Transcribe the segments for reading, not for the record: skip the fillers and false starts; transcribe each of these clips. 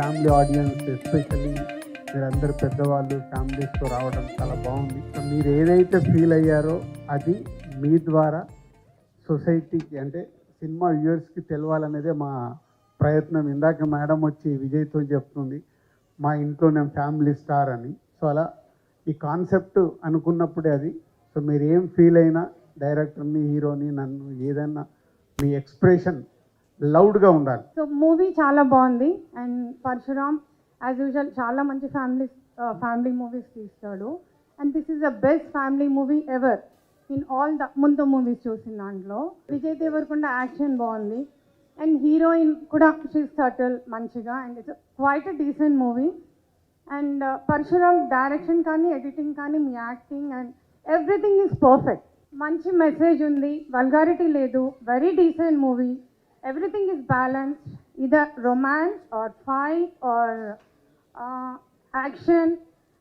Family audience especially మీరందరూ పెద్దవాళ్ళు ఫ్యామిలీస్తో రావడం చాలా బాగుంది. సో మీరు ఏదైతే ఫీల్ అయ్యారో అది మీ ద్వారా సొసైటీకి అంటే సినిమా వ్యూవర్స్కి తెలవాలనేదే మా ప్రయత్నం. ఇందాక మేడం వచ్చి విజయ్తో చెప్తుంది మా ఇంట్లో నేను ఫ్యామిలీ స్టార్ అని. సో అలా ఈ కాన్సెప్ట్ అనుకున్నప్పుడే అది. సో మీరు ఏం ఫీల్ అయినా డైరెక్టర్ని హీరోని నన్ను ఏదైనా మీ ఎక్స్ప్రెషన్ లౌడ్గా ఉండాలి. సో మూవీ చాలా బాగుంది. అండ్ పరశురామ్ యాజ్ యూజువల్ చాలా మంచి ఫ్యామిలీ మూవీస్ తీస్తాడు. And this is the best family movie ever in all the ముందు మూవీస్ చూసిన దాంట్లో. విజయ్ దేవరకొండ యాక్షన్ బాగుంది. అండ్ హీరోయిన్ కూడా షీస్ సటిల్ మంచిగా. And it's quite a decent movie. And Parashuram direction కానీ ఎడిటింగ్ కానీ మీ acting and everything is perfect. మంచి మెసేజ్ ఉంది, వల్గారిటీ లేదు, very decent movie. Everything is balanced, either romance or fight or action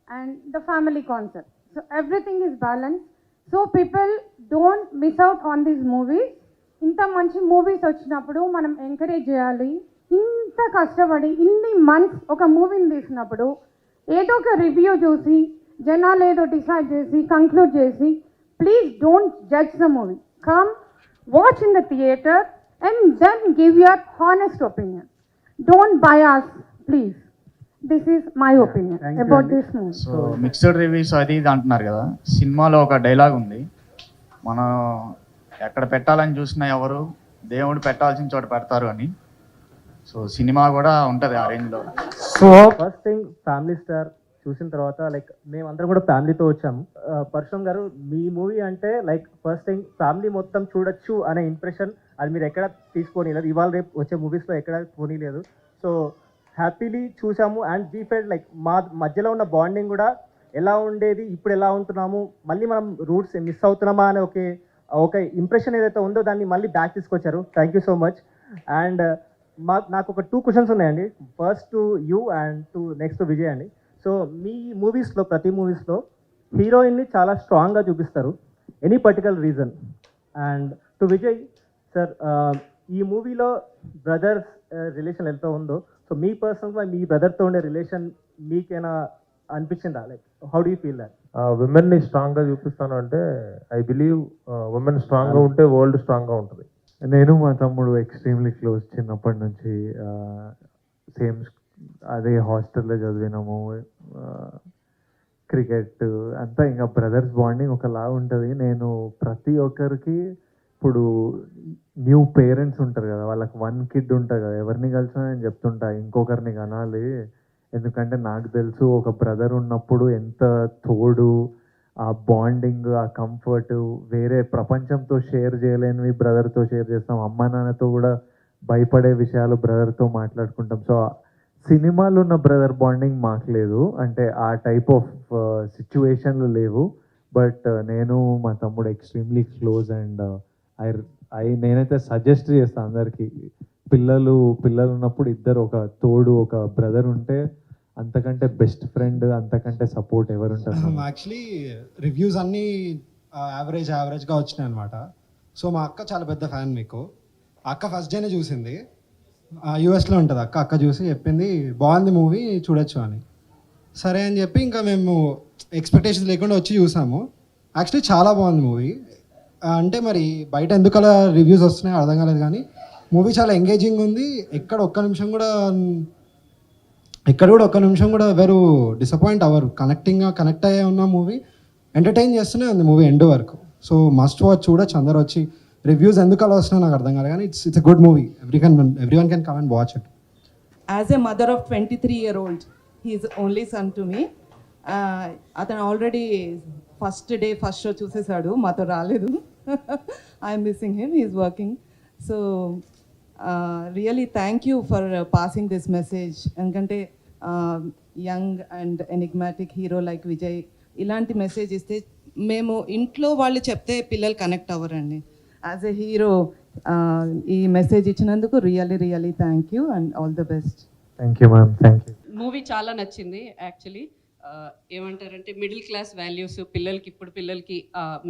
and the family concept. So everything is balanced. So people don't miss out on these movies. ఇంత మంచి movies వచ్చినప్పుడు మనం encourage చేయాలి. ఇంత కష్టపడి ఇన్ని months ఒక మూవీని తీసినప్పుడు ఏదో ఒక రివ్యూ చూసి జనాలు ఏదో డిసైడ్ చేసి కంక్లూడ్ చేసి please don't judge the movie. Come watch in the theatre and then give your honest opinion. Don't bias, please. This is my opinion about this movie. So mixed reviews అది ఇది అంటున్నారు కదా, సినిమాలో ఒక dialogue ఉంది, మనం ఎక్కడ పెట్టాలని చూసినా ఎవరు దేవుడు పెట్టాల్సిన చోట పెడతారు అని. సో సినిమా కూడా ఉంటుంది ఆ రేంజ్లో. So first thing family star చూసిన తర్వాత లైక్ మేమందరం కూడా ఫ్యామిలీతో వచ్చాము. పరశురామ్ గారు మీ మూవీ అంటే లైక్ ఫస్ట్ థింగ్ ఫ్యామిలీ మొత్తం చూడొచ్చు అనే ఇంప్రెషన్ అది మీరు ఎక్కడ తీసుకోలేదు. ఇవాళ రేపు వచ్చే మూవీస్లో ఎక్కడ పోనీలేదు. సో హ్యాపీలీ చూసాము. అండ్ వీ ఫెల్ట్ లైక్ మా మధ్యలో ఉన్న బాండింగ్ కూడా ఎలా ఉండేది, ఇప్పుడు ఎలా ఉంటున్నాము, మళ్ళీ మనం రూట్స్ మిస్ అవుతున్నామా అనే ఒక ఇంప్రెషన్ ఏదైతే ఉందో దాన్ని మళ్ళీ బ్యాక్ తీసుకొచ్చారు. Thank you so much. And నాకు ఒక 2 క్వశ్చన్స్ ఉన్నాయండి. First to you and next to Vijay అండి. సో మీ మూవీస్లో ప్రతి మూవీస్లో హీరోయిన్ని చాలా స్ట్రాంగ్గా చూపిస్తారు. Any particular reason? And to Vijay sir, ఈ మూవీలో బ్రదర్స్ రిలేషన్ ఎంత ఉందో, సో మీ పర్సనల్గా మీ బ్రదర్తో ఉండే రిలేషన్ మీకేనా అనిపించిందా? Like how do you feel that? విమెన్ని స్ట్రాంగ్గా చూపిస్తాను అంటే ఐ బిలీవ్ విమెన్ స్ట్రాంగ్గా ఉంటే వరల్డ్ స్ట్రాంగ్గా ఉంటుంది. నేను మా తమ్ముడు ఎక్స్ట్రీమ్లీ క్లోజ్. చిన్నప్పటి నుంచి సేమ్ అదే హాస్టల్లో చదివినాము. క్రికెట్ అంతా ఇంకా బ్రదర్స్ బాండింగ్ ఒకలా ఉంటుంది. నేను ప్రతి ఒక్కరికి ఇప్పుడు న్యూ పేరెంట్స్ ఉంటారు కదా, వాళ్ళకి 1 కిడ్ ఉంటుంది కదా, ఎవరిని కలిసినా నేను చెప్తుంటా ఇంకొకరిని కనాలి. ఎందుకంటే నాకు తెలుసు ఒక బ్రదర్ ఉన్నప్పుడు ఎంత తోడు, ఆ బాండింగ్, ఆ కంఫర్ట్ వేరే ప్రపంచంతో షేర్ చేయలేనివి బ్రదర్తో షేర్ చేస్తాం. అమ్మ నాన్నతో కూడా భయపడే విషయాలు బ్రదర్తో మాట్లాడుకుంటాం. సో సినిమాలో ఉన్న బ్రదర్ బాండింగ్ మాకు లేదు, అంటే ఆ టైప్ ఆఫ్ సిచ్యువేషన్లు లేవు. బట్ నేను మా తమ్ముడు ఎక్స్ట్రీమ్లీ క్లోజ్. అండ్ నేనైతే సజెస్ట్ చేస్తాను అందరికీ, పిల్లలు ఉన్నప్పుడు ఇద్దరు ఒక తోడు ఒక బ్రదర్ ఉంటే అంతకంటే బెస్ట్ ఫ్రెండ్, అంతకంటే సపోర్ట్ ఎవరు ఉంటారు? యాక్చువల్లీ రివ్యూస్ అన్నీ యావరేజ్గా వచ్చినాయి అనమాట. సో మా అక్క చాలా పెద్ద ఫ్యాన్ మీకు. అక్క ఫస్ట్ డేనే చూసింది, యూఎస్లో ఉంటుంది అక్క చూసి చెప్పింది బాగుంది మూవీ చూడొచ్చు అని. సరే అని చెప్పి ఇంకా మేము ఎక్స్పెక్టేషన్స్ లేకుండా వచ్చి చూసాము. యాక్చువల్లీ చాలా బాగుంది మూవీ. అంటే మరి బయట ఎందుకు అలా రివ్యూస్ వస్తున్నాయో అర్థం కాలేదు, కానీ మూవీ చాలా ఎంగేజింగ్ ఉంది. ఎక్కడ ఒక్క నిమిషం కూడా ఎవరు డిసప్పాయింట్ అవ్వరు. కనెక్ట్ అయ్యే ఉన్న మూవీ, ఎంటర్టైన్ చేస్తూనే ఉంది మూవీ ఎండ్ వరకు. సో మస్ట్ వాచ్, చూడొచ్చు అందరూ వచ్చి. రివ్యూస్ ఎందుకు అలా వస్తున్నాయో నాకు అర్థం కాలేదు, కానీ it's a good movie. Everyone can come and watch it. As a mother of 23-year-old, he is only son to me. అతను ఆల్రెడీ ఫస్ట్ షో చూసేసాడు, మాతో రాలేదు. I'm missing him, he's working. So really thank you for passing this message. ఎందుకంటే young and enigmatic hero like Vijay ఇలాంటి message ఇస్తే, మేము ఇంట్లో వాళ్ళు చెప్తే పిల్లలు కనెక్ట్ అవ్వరండి. యాజ్ ఎ హీరో ఈ మెసేజ్ ఇచ్చినందుకు really thank you and all the best. Thank you ma'am, thank you. Movie చాలా నచ్చింది యాక్చువల్లీ. ఏమంటారంటే మిడిల్ క్లాస్ వాల్యూస్ ఇప్పుడు పిల్లలకి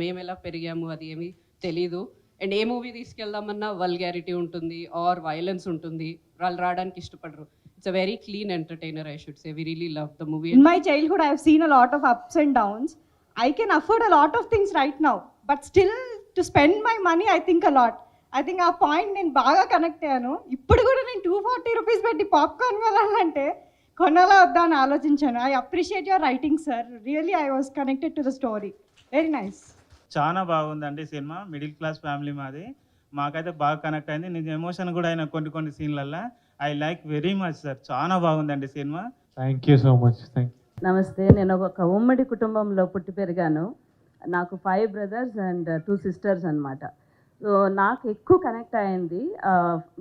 మేము ఎలా పెరిగాము అది ఏమీ తెలీదు. అండ్ ఏ మూవీ తీసుకెళ్దామన్నా వల్గారిటీ ఉంటుంది ఆర్ వైలెన్స్ ఉంటుంది, వాళ్ళు రావడానికి ఇష్టపడరు. it's a very clean entertainer, I should say. We really love the movie. In my childhood, I have seen a lot of ups and downs. I can afford a lot of things right now, but still to spend my money, I think a lot. I think ఆ point నేను బాగా connect అయ్యాను. ఇప్పుడు కూడా నేను 240 rupees పెట్టి popcorn కొనాలంటే కొనాలా వద్దా అని ఆలోచించాను. I appreciate your writing sir. Really I was connected to the story. Very nice. చాలా బాగుందండి సినిమా. మిడిల్ క్లాస్ ఫ్యామిలీ మాది. మాకైతే బాగా కనెక్ట్ అయింది. నేను ఎమోషన్ కూడా అయినా కొన్ని సీన్లల్లో. I like very much sir. చాలా బాగుందండి సినిమా. Thank you so much. Thank you. నమస్తే. నేను ఒక ఉమ్మడి కుటుంబంలో పుట్టి పెరిగాను. నాకు 5 brothers and 2 sisters అన్నమాట. సో నాకు ఎక్కువ కనెక్ట్ అయింది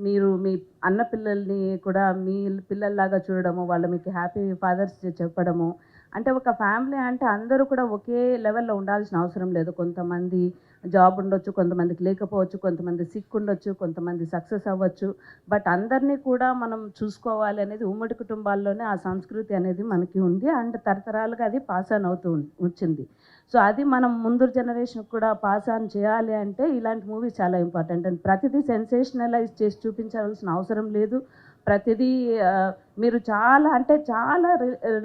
మీరు మీ అన్న పిల్లల్ని కూడా మీ పిల్లల్లాగా చూడడము, వాళ్ళు మీకు హ్యాపీ ఫాదర్స్ చెప్పడము. అంటే ఒక ఫ్యామిలీ అంటే అందరూ కూడా ఒకే లెవెల్లో ఉండాల్సిన అవసరం లేదు. కొంతమంది జాబ్ ఉండొచ్చు, కొంతమందికి లేకపోవచ్చు, కొంతమంది సిక్ ఉండొచ్చు, కొంతమంది సక్సెస్ అవ్వచ్చు. బట్ అందరినీ కూడా మనం చూసుకోవాలి అనేది ఉమ్మడి కుటుంబాల్లోనే ఆ సంస్కృతి అనేది మనకి ఉంది. అండ్ తరతరాలుగా అది పాస్ ఆన్ అవుతూ వచ్చింది. సో అది మనం ముందు జనరేషన్కి కూడా పాస్ ఆన్ చేయాలి అంటే ఇలాంటి మూవీస్ చాలా ఇంపార్టెంట్. అండ్ ప్రతిదీ సెన్సేషనలైజ్ చేసి చూపించాల్సిన అవసరం లేదు. ప్రతిదీ మీరు చాలా అంటే చాలా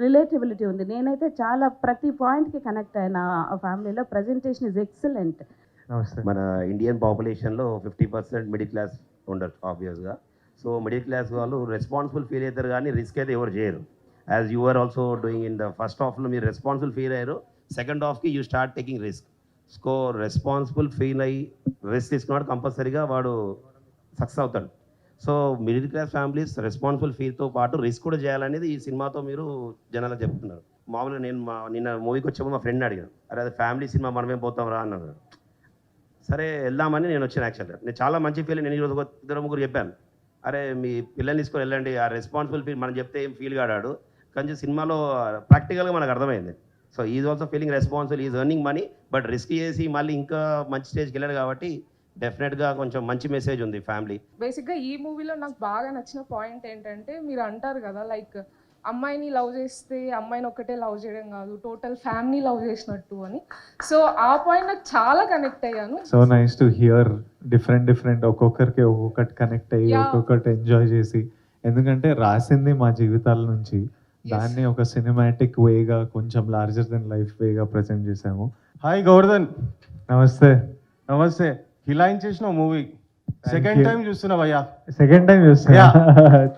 రిలేటబిలిటీ ఉంది. నేనైతే చాలా ప్రతి పాయింట్కి కనెక్ట్ అయిన ఆ ఫ్యామిలీలో. Presentation is excellent. మన ఇండియన్ పాపులేషన్లో 50% మిడిల్ క్లాస్ ఉండరు ఆబ్వియస్గా. సో మిడిల్ క్లాస్ వాళ్ళు రెస్పాన్సిబుల్ ఫీల్ అవుతారు కానీ రిస్క్ అయితే ఎవరు చేయరు. As you are also doing in the first హాఫ్లో మీరు రెస్పాన్సిబుల్ ఫీల్ అయ్యారు. సెకండ్ హాఫ్కి you start taking risk. So responsible feel అయ్యి రిస్క్ తీసుకున్నాడు కంపల్సరీగా వాడు సక్సెస్ అవుతాడు. So middle class families responsible ఫీల్తో పాటు రిస్క్ కూడా చేయాలనేది ఈ సినిమాతో మీరు జనాలకు చెప్తున్నారు. మామూలుగా నేను నిన్న మూవీకి వచ్చేప్పుడు మా ఫ్రెండ్ అడిగాను, అరే అది ఫ్యామిలీ సినిమా మనమేం పోతాం రా అన్నాడు. సరే వెళ్దామని నేను వచ్చాను. యాక్చువల్గా నేను చాలా మంచి ఫీల్. నేను ఈరోజు 2-3 చెప్పాను, అరే మీ పిల్లల్ని తీసుకొని వెళ్ళండి, ఆ రెస్పాన్సిబుల్ ఫీల్ మనం చెప్తే ఏం ఫీల్ కాడాడు. కానీ సినిమాలో ప్రాక్టికల్గా మనకు అర్థమైంది. So is also feeling responsible, is earning money, but risk చేసి మళ్ళీ ఇంకా మంచి స్టేజ్కి వెళ్ళాడు కాబట్టి డెఫినెట్గా కొంచెం మంచి మెసేజ్ ఉంది ఫ్యామిలీ. బేసిక్గా ఈ మూవీలో నాకు బాగా నచ్చిన పాయింట్ ఏంటంటే, మీరు అంటారు కదా లైక్ అమ్మాయిని లవ్ చేస్తే అమ్మాయిని ఒక్కటే లవ్ చేయడం కాదు, టోటల్ ఫ్యామిలీ లవ్ చేసినట్టు అని. సో ఆ పాయింట్ నాకు చాలా కనెక్ట్ అయ్యాను. So nice to hear different ఒక్కొక్కరికి ఒక్కొక్కటి కనెక్ట్ అయ్యి ఒక్కొక్కటి ఎంజాయ్ చేసి. ఎందుకంటే రాసింది మా జీవితాల నుంచి, దాన్ని ఒక సినిమాటిక్ వేగా కొంచెం లార్జర్ దెన్ లైఫ్ వేగా ప్రజెంట్ చేసాము. హాయ్ గోవర్ధన్. నమస్తే. నమస్తే. హిలాయిన్ చేసిన మూవీ సెకండ్ టైం చూస్తున్నావయ్యా? సెకండ్ టైం చూస్తున్నా.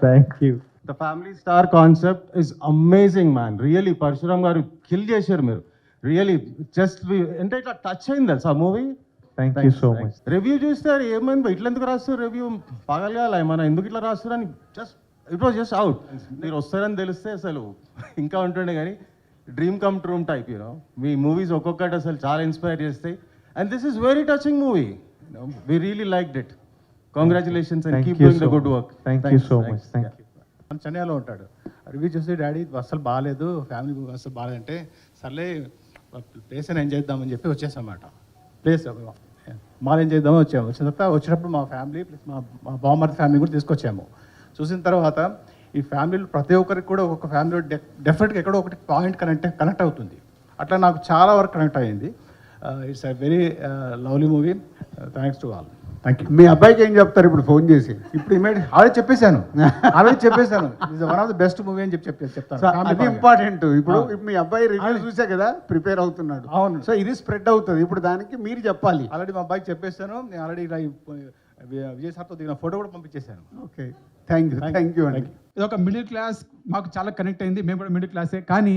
Thank you. The Family Star concept is amazing man. Really Parashuram గారు కిల్ చేశారు మీరు. రియలీ జస్ట్ అంటే ఇట్లా టచ్ అయింది తెలుసా ఆ movie. Thank you so much. Review చూస్తే ఏమైంది ఇట్లా ఎందుకు రాస్తారు రివ్యూ, పగలగాల ఏమన్నా ఎందుకు ఇట్లా రాస్తారని just it was just out. మీరు వస్తారని తెలిస్తే అసలు ఇంకా ఉంటుండే. కానీ dream come true type you know మీ మూవీస్ ఒక్కొక్కటి అసలు చాలా ఇన్స్పైర్ చేస్తాయి. And this is very touching movie. We really liked it. Congratulations and keep doing the good work. Thank you so much. Thank you. చెన్నైలో ఉంటాడు. రివ్యూ చూసి daddy అస్సలు బాగాలేదు, ఫ్యామిలీ మూవీ అస్సలు బాగాలంటే సర్లే ప్లేస్ అని ఎంజాయ్ చేద్దామని చెప్పి వచ్చేసామాట. ప్లేస్ మాల్ ఎంజాయ్ చేద్దామని వచ్చాము. వచ్చిన తర్వాత వచ్చేటప్పుడు మా ఫ్యామిలీ ప్లస్ మా బామ్మర్ది ఫ్యామిలీ కూడా తీసుకొచ్చాము. చూసిన తర్వాత ఈ ఫ్యామిలీలో ప్రతి ఒక్కరికి కూడా ఒక్కొక్క ఫ్యామిలీలో డెఫినెట్గా ఎక్కడో ఒకటి పాయింట్ కనెక్ట్ అవుతుంది. అట్లా నాకు చాలా వరకు కనెక్ట్ అయ్యింది. It's a very lovely movie. Thanks to all. Thank you. మీ అబ్బాయికి ఏం చెప్తారు ఇప్పుడు ఫోన్ చేసి? ఇప్పుడు ఆల్రెడీ చెప్పేశాను. It's one of the best movie అని చెప్తాను. అది ఇంపార్టెంట్. ఇప్పుడు మీ అబ్బాయి రివ్యూ చూసే కదా ప్రిపేర్ అవుతున్నాడు. అవును. సో ఇది స్ప్రెడ్ అవుతుంది. ఇప్పుడు దానికి మీరు చెప్పాలి. ఆల్రెడీ మా అబ్బాయికి చెప్పేశాను. నేను ఆల్రెడీ ఇలా విజయ్ సార్తో దిగిన ఫోటో కూడా పంపించేశాను. ఓకే, థ్యాంక్ యూ అండి. ఇది ఒక మిడిల్ క్లాస్, మాకు చాలా కనెక్ట్ అయింది. మేము కూడా మిడిల్ క్లాసే, కానీ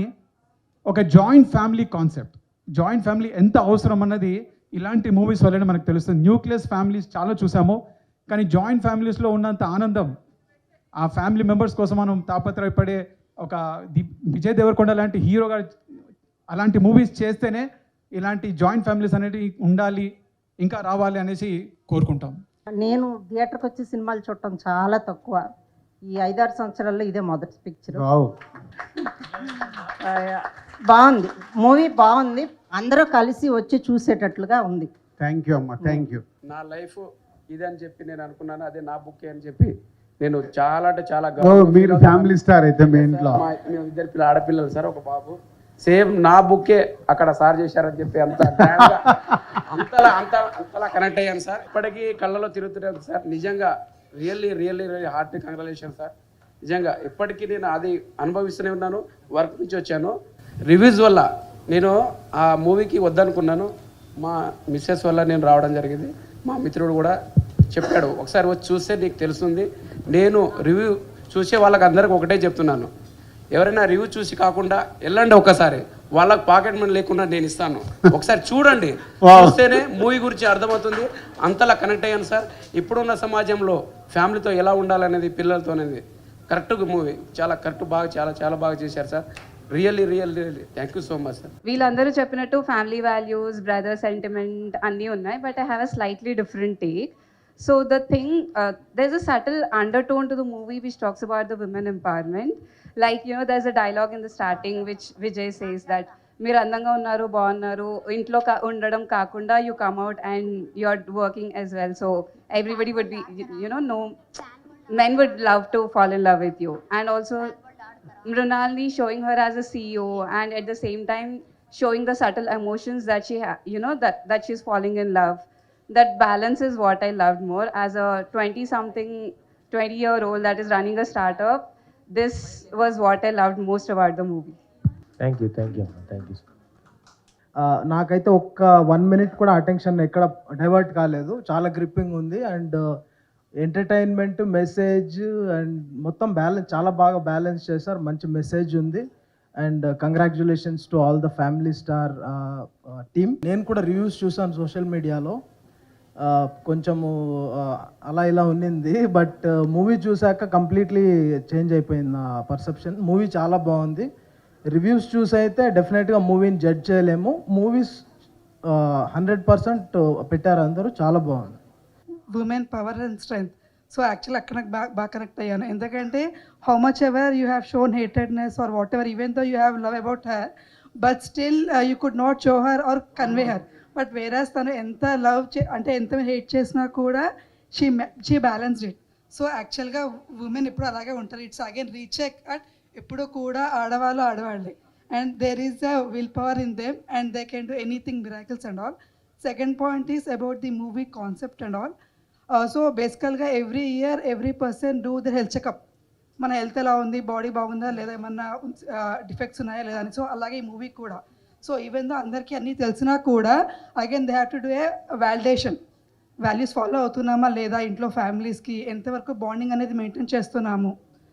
ఒక joint family concept, joint family ఎంత అవసరం అన్నది ఇలాంటి మూవీస్ వల్లనే మనకు తెలుస్తుంది. న్యూక్లియస్ ఫ్యామిలీస్ చాలా చూసాము, కానీ జాయింట్ ఫ్యామిలీస్లో ఉన్నంత ఆనందం, ఆ ఫ్యామిలీ మెంబర్స్ కోసం మనం తాపత్రయపడే ఒక విజయ్ దేవరకొండ లాంటి హీరో గారు అలాంటి మూవీస్ చేస్తేనే ఇలాంటి జాయింట్ ఫ్యామిలీస్ అనేవి ఉండాలి, ఇంకా రావాలి అనేసి కోరుకుంటాం. నేను థియేటర్కి వచ్చి సినిమాలు చూడటం చాలా తక్కువ. ఈ 5-6 సంవత్సరాల్లో ఇదే మొదటి పిక్చర్. బాగుంది, మూవీ బాగుంది. అందరూ కలిసి వచ్చి చూసేటట్లుగా ఉంది. థ్యాంక్ యూ అమ్మా, థ్యాంక్ యూ. నా లైఫ్ ఇదని చెప్పి నేను అనుకున్నాను, అదే నా బుక్ అని చెప్పి నేను చాలా అంటే చాలా మీరు ఫ్యామిలీ స్టార్ అయితే మీ ఇంట్లో? మేము 2 ఆడపిల్లలు సార్, ఒక బాబు. సేమ్ నా బుక్కే అక్కడ సార్ చేశారని చెప్పి అంతలా కనెక్ట్ అయ్యాను సార్. ఇప్పటికీ కళ్ళలో తిరుగుతున్నాను సార్. నిజంగా రియల్లీ హార్ట్ కంగ్రాచులేషన్ సార్. నిజంగా ఇప్పటికీ నేను అది అనుభవిస్తూనే ఉన్నాను. వర్క్ నుంచి వచ్చాను, రివ్యూస్ వల్ల నేను ఆ మూవీకి వద్దనుకున్నాను. మా మిస్సెస్ వల్ల నేను రావడం జరిగింది. మా మిత్రుడు కూడా చెప్పాడు, ఒకసారి వచ్చి చూస్తే నీకు తెలుస్తుంది. నేను రివ్యూ చూసే వాళ్ళకి అందరికి ఒకటే చెప్తున్నాను, ఎవరైనా రివ్యూ చూసి కాకుండా వెళ్ళండి ఒకసారి, వాళ్ళకి పాకెట్ మనీ లేకుండా నేను ఇస్తాను, ఒకసారి చూడండి, చూస్తేనే మూవీ గురించి అర్థమవుతుంది. అంతలా కనెక్ట్ అయ్యాను సార్. ఇప్పుడున్న సమాజంలో ఫ్యామిలీతో ఎలా ఉండాలనేది, పిల్లలతో అనేది కరెక్ట్గా మూవీ చాలా కరెక్ట్, బాగా చాలా చాలా బాగా చేశారు sir. Really thank you so much sir. వీళ్ళందరూ చెప్పినట్టు ఫ్యామిలీ వాల్యూస్, బ్రదర్ సెంటిమెంట్ అన్నీ ఉన్నాయి, but I have a slightly different take. So the thing, there's a subtle undertone to the movie which talks about the women empowerment. Like, you know, there's a dialogue in the starting which Vijay says that మీరు అందంగా ఉన్నారు, బాగున్నారు, ఇంట్లో ఉండడం కాకుండా you come out and you're working as well. So everybody would be, you know, no, men would love to fall in love with you. And also Mrunalini showing her as a CEO and at the same time showing the subtle emotions that she you know, that she's falling in love. That balance is what I loved more. As a 20-year-old that is running a startup, this was what I loved most about the movie. Thank you. నాకైతే ఒక్క 1 minute కూడా attention ఎక్కడ divert కాలేదు. చాలా gripping ఉంది and entertainment, message and మొత్తం balance చాలా బాగా బ్యాలెన్స్ చేశారు. మంచి మెసేజ్ ఉంది and congratulations to all the Family star team. నేను కూడా రివ్యూస్ చూసాను సోషల్ మీడియాలో, కొంచెము అలా ఇలా ఉన్నింది, బట్ మూవీ చూసాక కంప్లీట్లీ చేంజ్ అయిపోయింది నా పర్సెప్షన్. మూవీ చాలా బాగుంది. రివ్యూస్ చూసి అయితే డెఫినెట్గా మూవీని జడ్జ్ చేయలేము. మూవీస్ 100% పెట్టారు అందరూ, చాలా బాగుంది. Women power and strength. So actually అక్కడ నాకు బాగా కనెక్ట్ అయ్యాను, ఎందుకంటే how much ever you have shown hatedness or whatever, even though you have love about her, but still you could not show her or convey her. But whereas తను ఎంత love అంటే ఎంత hate చేసినా కూడా she balanced it. So యాక్చువల్గా women ఎప్పుడు అలాగే ఉంటారు. ఇట్స్ అగైన్ రీచెక్ అట్ ఎప్పుడు కూడా ఆడవాళ్ళే and there is a will power in them and they can do anything miracles and all. Second point is about the movie concept and all. So బేసికల్గా every year every person do the health checkup. మన health ఎలా ఉంది, body బాగుందా లేదా, ఏమన్నా defects ఉన్నాయా లేదా అని. సో అలాగే ఈ మూవీ కూడా. సో ఈవెన్ దో అందరికీ అన్నీ తెలిసినా కూడా again they have to do a validation. Values follow అవుతున్నామా లేదా, ఇంట్లో ఫ్యామిలీస్కి ఎంతవరకు బాండింగ్ అనేది మెయింటైన్ చేస్తున్నాము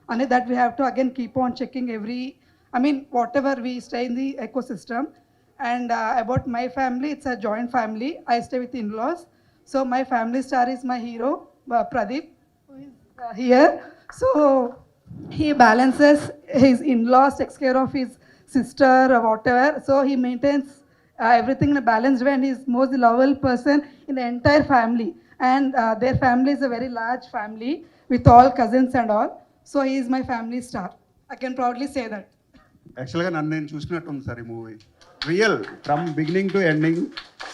అనేది, that we have to again keep on checking whatever we stay in the ecosystem. And about my family, it's a joint family. I stay with in-laws. So my family star is my hero Pradeep, who is here. So he balances his in-laws, takes care of his sister or whatever. So he maintains everything in a balanced way, and he's most lovable person in the entire family. And their family is a very large family with all cousins and all. So he is my family star. I can proudly say that. యాక్చువల్గా నన్ను నేను చూసినట్టుంది sir ఈ movie. Real from beginning to ending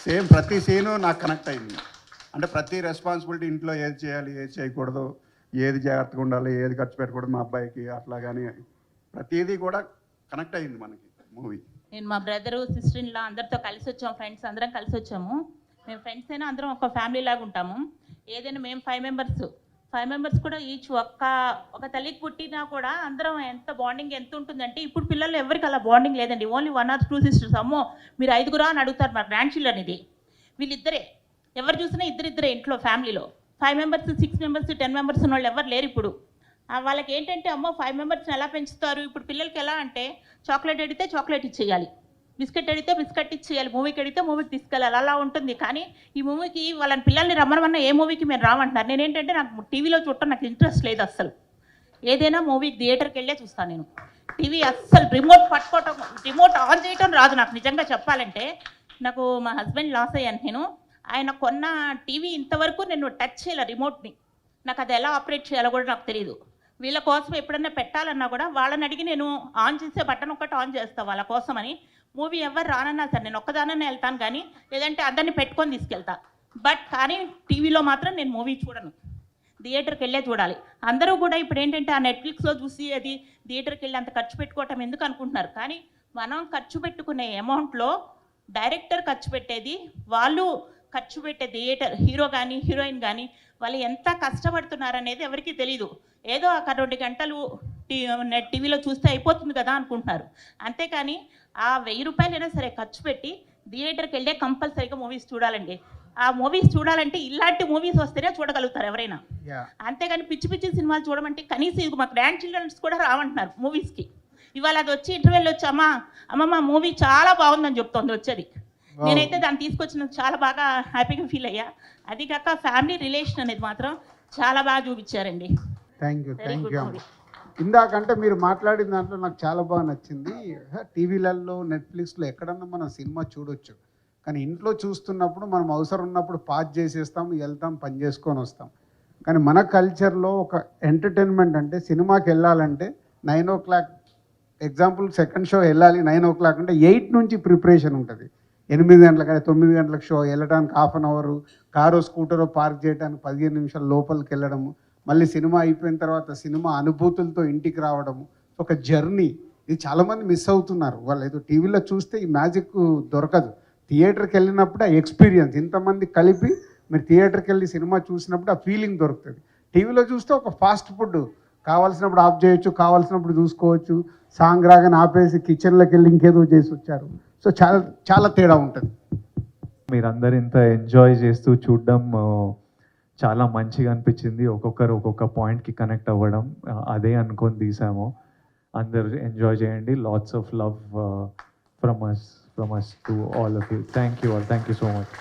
same ప్రతి scene నాకు connect అయింది. అంటే ప్రతి responsibility, ఇంట్లో ఏది చేయాలి, ఏది చేయకూడదు, ఏది జాగ్రత్తగా ఉండాలి, ఏది ఖర్చు పెట్టకూడదు మా అబ్బాయికి, అట్లా కానీ ప్రతిదీ కూడా కనెక్ట్ అయింది మనకి మూవీ. నేను మా బ్రదరు, సిస్టర్ ఇన్లా అందరితో కలిసి వచ్చాము, ఫ్రెండ్స్ అందరం కలిసి వచ్చాము. మేము ఫ్రెండ్స్ అయినా అందరం ఒక ఫ్యామిలీ లాగా ఉంటాము. ఏదైనా మేము 5 మెంబర్స్ కూడా ఈచ్ ఒక తల్లికి పుట్టినా కూడా అందరం ఎంత బాండింగ్ ఎంత ఉంటుందంటే, ఇప్పుడు పిల్లలు ఎవరికి అలా బాండింగ్ లేదండి. Only 1 or 2 sisters. అమ్మో మీరు 5 అని అడుగుతారు. మా గ్రాండ్ చిల్డ్రన్ ఇది. వీళ్ళిద్దరే, ఎవరు చూసినా ఇద్దరిద్దరే ఇంట్లో ఫ్యామిలీలో. 5 మెంబర్స్, 6 మెంబర్స్, 10 మెంబర్స్ ఉన్న వాళ్ళు ఎవరు లేరు ఇప్పుడు. వాళ్ళకి ఏంటంటే అమ్మో 5 మెంబర్స్ని ఎలా పెంచుతారు. ఇప్పుడు పిల్లలకి ఎలా అంటే చాక్లెట్ అడిగితే చాక్లెట్ ఇచ్చేయాలి, బిస్కెట్ అడిగితే బిస్కెట్ ఇచ్చేయాలి, మూవీకి అడిగితే మూవీకి తీసుకెళ్ళాలి, అలా ఉంటుంది. కానీ ఈ మూవీకి వాళ్ళని పిల్లల్ని రమ్మనమన్నా ఏ మూవీకి మీరు రామంటున్నారు. నేనేంటంటే నాకు టీవీలో చూడటం నాకు ఇంట్రెస్ట్ లేదు అస్సలు. ఏదైనా మూవీకి థియేటర్కి వెళ్ళే చూస్తాను నేను. టీవీ అస్సలు రిమోట్ ఆన్ చేయటం రాదు నాకు. నిజంగా చెప్పాలంటే నాకు మా హస్బెండ్ లాస్ అయ్యాను నేను. ఆయన కొన్న టీవీ ఇంతవరకు నేను టచ్ చేయాలి రిమోట్ని. నాకు అది ఎలా ఆపరేట్ చేయాలో కూడా నాకు తెలియదు. వీళ్ళ కోసం ఎప్పుడన్నా పెట్టాలన్నా కూడా వాళ్ళని అడిగి నేను ఆన్ చేసే బటన్ ఒకటి ఆన్ చేస్తాను వాళ్ళ కోసమని. మూవీ ఎవరు రానన్నా సరే నేను ఒక్కదాననే వెళ్తాను, కానీ లేదంటే అందరినీ పెట్టుకొని తీసుకెళ్తా. కానీ టీవీలో మాత్రం నేను మూవీ చూడను, థియేటర్కి వెళ్ళే చూడాలి. అందరూ కూడా ఇప్పుడు ఏంటంటే ఆ నెట్ఫ్లిక్స్లో చూసి అది థియేటర్కి వెళ్ళి అంత ఖర్చు పెట్టుకోవటం ఎందుకు అనుకుంటున్నారు. కానీ మనం ఖర్చు పెట్టుకునే అమౌంట్లో డైరెక్టర్ ఖర్చు పెట్టేది, వాళ్ళు ఖర్చు పెట్టే థియేటర్ హీరో కానీ హీరోయిన్ కానీ వాళ్ళు ఎంత కష్టపడుతున్నారనేది ఎవరికీ తెలియదు. ఏదో ఒక 2 గంటలు నెట్ టీవీలో చూస్తే అయిపోతుంది కదా అనుకుంటున్నారు. అంతేకాని ఆ 1000 రూపాయలైనా సరే ఖర్చు పెట్టి థియేటర్కి వెళ్ళే కంపల్సరీగా మూవీస్ చూడాలండి. ఆ మూవీస్ చూడాలంటే ఇలాంటి మూవీస్ వస్తేనే చూడగలుగుతారు ఎవరైనా. అంతేగాని పిచ్చి పిచ్చి సినిమాలు చూడమంటే కనీసం ఇది మా గ్రాండ్ చిల్డ్రన్స్ కూడా రావంటున్నారు మూవీస్కి. ఇవాళ అది వచ్చి ఇంటర్వెల్ వచ్చి అమ్మమ్మ మూవీ చాలా బాగుందని చెప్తోంది వచ్చేది. నేనైతే దాన్ని తీసుకొచ్చిన చాలా బాగా హ్యాపీగా ఫీల్ అయ్యా. అది కాక ఫ్యామిలీ రిలేషన్ అనేది మాత్రం చాలా బాగా చూపించారండి. థ్యాంక్ యూ ఇందాకంటే మీరు మాట్లాడిన దాంట్లో నాకు చాలా బాగా నచ్చింది. టీవీలలో నెట్ఫ్లిక్స్లో ఎక్కడన్నా మనం సినిమా చూడొచ్చు, కానీ ఇంట్లో చూస్తున్నప్పుడు మనం అవసరం ఉన్నప్పుడు పాజ్ చేసేస్తాం, వెళ్తాం, పని చేసుకొని వస్తాం. కానీ మన కల్చర్లో ఒక ఎంటర్టైన్మెంట్ అంటే సినిమాకి వెళ్ళాలంటే 9 o'clock, ఎగ్జాంపుల్ సెకండ్ షో వెళ్ళాలి 9 o'clock అంటే 8 నుంచి ప్రిపరేషన్ ఉంటుంది. 8 గంటలకు 9 గంటలకు షో వెళ్ళడానికి హాఫ్ అన్ అవరు, కారో స్కూటరో పార్క్ చేయడానికి 15 నిమిషాలు లోపలికి వెళ్ళడము, మళ్ళీ సినిమా అయిపోయిన తర్వాత సినిమా అనుభూతులతో ఇంటికి రావడము, ఒక జర్నీ. ఇది చాలామంది మిస్ అవుతున్నారు. వాళ్ళు ఏదో టీవీలో చూస్తే ఈ మ్యాజిక్ దొరకదు. థియేటర్కి వెళ్ళినప్పుడు ఆ ఎక్స్పీరియన్స్, ఇంతమంది కలిపి మీరు థియేటర్కి వెళ్ళి సినిమా చూసినప్పుడు ఆ ఫీలింగ్ దొరుకుతుంది. టీవీలో చూస్తే ఒక ఫాస్ట్ ఫుడ్ కావాల్సినప్పుడు ఆఫ్ చేయొచ్చు, కావాల్సినప్పుడు చూసుకోవచ్చు, సాంగ్ రాగానే ఆపేసి కిచెన్లోకి వెళ్ళి ఇంకేదో చేసి వచ్చారు. సో చాలా చాలా తేడా ఉంటుంది. మీరందరూ ఇంత ఎంజాయ్ చేస్తూ చూడడం చాలా మంచిగా అనిపించింది. ఒక్కొక్కరు ఒక్కొక్క పాయింట్కి కనెక్ట్ అవ్వడం అదే అనుకొని తీసాము. అందరు ఎంజాయ్ చేయండి. Lots of love from us to all of you. Thank you all. Thank you so much.